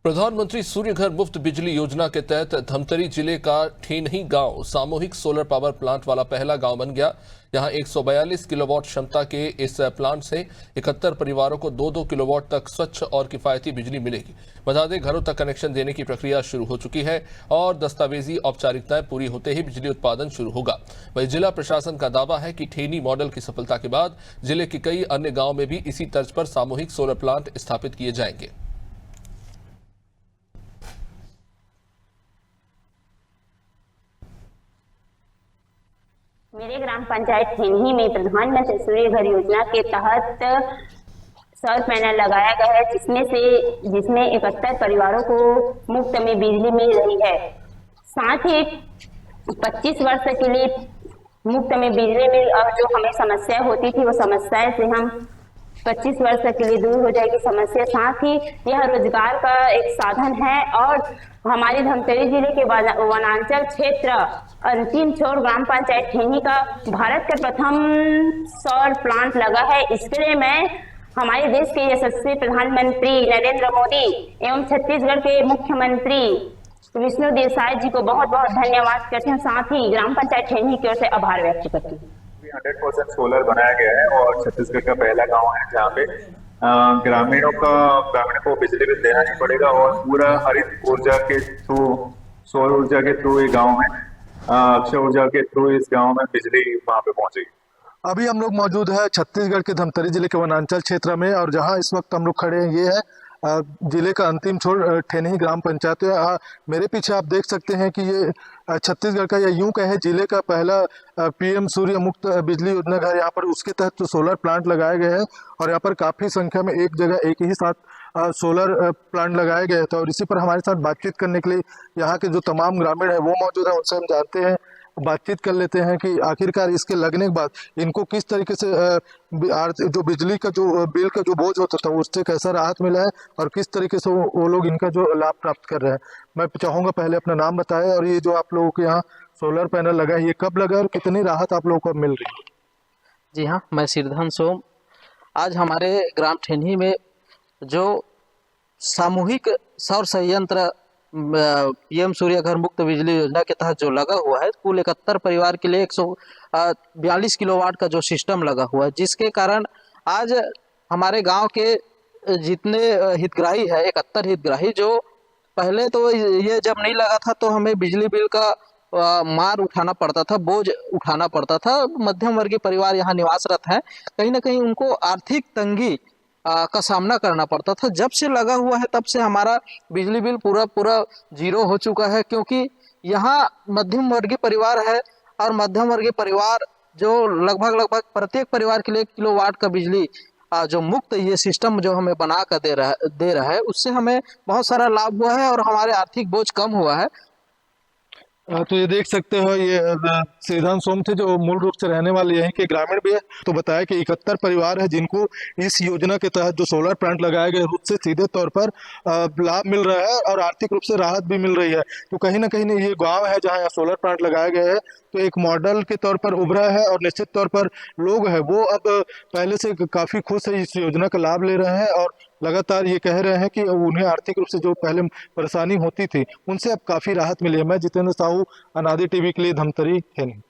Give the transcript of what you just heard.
प्रधानमंत्री सूर्य घर मुफ्त बिजली योजना के तहत धमतरी जिले का ठेनही गांव सामूहिक सोलर पावर प्लांट वाला पहला गांव बन गया। यहां 142 किलोवाट क्षमता के इस प्लांट से 71 परिवारों को 2-2 किलोवाट तक स्वच्छ और किफायती बिजली मिलेगी। बता दें, घरों तक कनेक्शन देने की प्रक्रिया शुरू हो चुकी है और दस्तावेजी औपचारिकताएं पूरी होते ही बिजली उत्पादन शुरू होगा। वहीं जिला प्रशासन का दावा है कि ठेनी मॉडल की सफलता के बाद जिले के कई अन्य गाँव में भी इसी तर्ज पर सामूहिक सोलर प्लांट स्थापित किए जाएंगे। मेरे ग्राम पंचायत ठेनही में प्रधानमंत्री सूर्य घर योजना के तहत सौर पैनल लगाया गया है, जिसमें 71 परिवारों को मुफ्त में बिजली मिल रही है। साथ ही 25 वर्ष के लिए मुफ्त में बिजली मिल और जो हमें समस्या होती थी वो समस्याएं से हम 25 वर्ष के लिए दूर हो जाएगी समस्या। साथ ही यह रोजगार का एक साधन है और हमारे धमतरी जिले के वनांचल क्षेत्र अंतिम छोर ग्राम पंचायत ठेनी का भारत का प्रथम सौर प्लांट लगा है। इसके लिए मैं हमारे देश के यशस्वी प्रधानमंत्री नरेंद्र मोदी एवं छत्तीसगढ़ के मुख्यमंत्री विष्णुदेव साय जी को बहुत बहुत धन्यवाद करती हूँ। साथ ही ग्राम पंचायत ठेनी की ओर से आभार व्यक्त करती हूँ। 100% सोलर बनाया गया है और छत्तीसगढ़ का पहला गांव है जहाँ पे ग्रामीणों को बिजली बिल देना नहीं पड़ेगा और पूरा हरित ऊर्जा के थ्रू, सौर ऊर्जा के थ्रू ये गांव में, अक्षय ऊर्जा के थ्रू इस गांव में बिजली वहां पे पहुंचेगी। अभी हम लोग मौजूद है छत्तीसगढ़ के धमतरी जिले के वनांचल क्षेत्र में और जहां इस वक्त हम लोग खड़े हैं ये है जिले का अंतिम छोर ठेनही ग्राम पंचायत है। मेरे पीछे आप देख सकते हैं कि ये छत्तीसगढ़ का या यूं कहे जिले का पहला पीएम सूर्य मुक्त बिजली योजना घर यहाँ पर उसके तहत जो सोलर प्लांट लगाए गए हैं और यहाँ पर काफ़ी संख्या में एक जगह एक ही साथ सोलर प्लांट लगाए गए थे। और इसी पर हमारे साथ बातचीत करने के लिए यहाँ के जो तमाम ग्रामीण है वो मौजूद है, उनसे हम जानते हैं, बातचीत कर लेते हैं कि आखिरकार इसके लगने के बाद इनको किस तरीके से जो बिजली का जो बिल का जो बोझ होता था उससे कैसा राहत मिला है और किस तरीके से वो लोग इनका जो लाभ प्राप्त कर रहे हैं। मैं चाहूँगा पहले अपना नाम बताएं और ये जो आप लोगों के यहाँ सोलर पैनल लगा है ये कब लगा और कितनी राहत आप लोगों को मिल रही है? जी हाँ, मैं सिरधन सोम। आज हमारे ग्राम ठेनही में जो सामूहिक सौर संयंत्र पीएम सूर्य घर मुक्त बिजली योजना के तहत जो लगा हुआ है, कुल 71 परिवार के लिए 142 किलोवाट का जो सिस्टम लगा हुआ है, जिसके कारण आज हमारे गांव के जितने हितग्राही है 71 हितग्राही, जो पहले तो ये जब नहीं लगा था तो हमें बिजली बिल का मार उठाना पड़ता था, बोझ उठाना पड़ता था। मध्यम वर्गीय परिवार यहाँ निवासरत हैं, कहीं ना कहीं उनको आर्थिक तंगी का सामना करना पड़ता था। जब से लगा हुआ है तब से हमारा बिजली बिल पूरा जीरो हो चुका है, क्योंकि यहाँ मध्यम वर्गीय परिवार है और मध्यम वर्गीय परिवार जो लगभग प्रत्येक परिवार के लिए 1 किलोवाट का बिजली जो मुक्त ये सिस्टम जो हमें बना कर दे रहा है, उससे हमें बहुत सारा लाभ हुआ है और हमारे आर्थिक बोझ कम हुआ है। तो ये देख सकते हो ये सिरधन सोम थे जो मूल रूप से रहने वाले यहीं के ग्रामीण भी है। तो बताया कि 71 परिवार है जिनको इस योजना के तहत जो सोलर प्लांट लगाए गए उससे सीधे तौर पर लाभ मिल रहा है और आर्थिक रूप से राहत भी मिल रही है। तो कहीं ना कहीं ये गांव है जहां सोलर प्लांट लगाए गए हैं तो एक मॉडल के तौर पर उभरा है और निश्चित तौर पर लोग हैं वो अब पहले से काफ़ी खुश है, इस योजना का लाभ ले रहे हैं और लगातार ये कह रहे हैं कि उन्हें आर्थिक रूप से जो पहले परेशानी होती थी उनसे अब काफ़ी राहत मिली है। मैं जितेंद्र साहू, अनादि टीवी के लिए धमतरी ठेनही।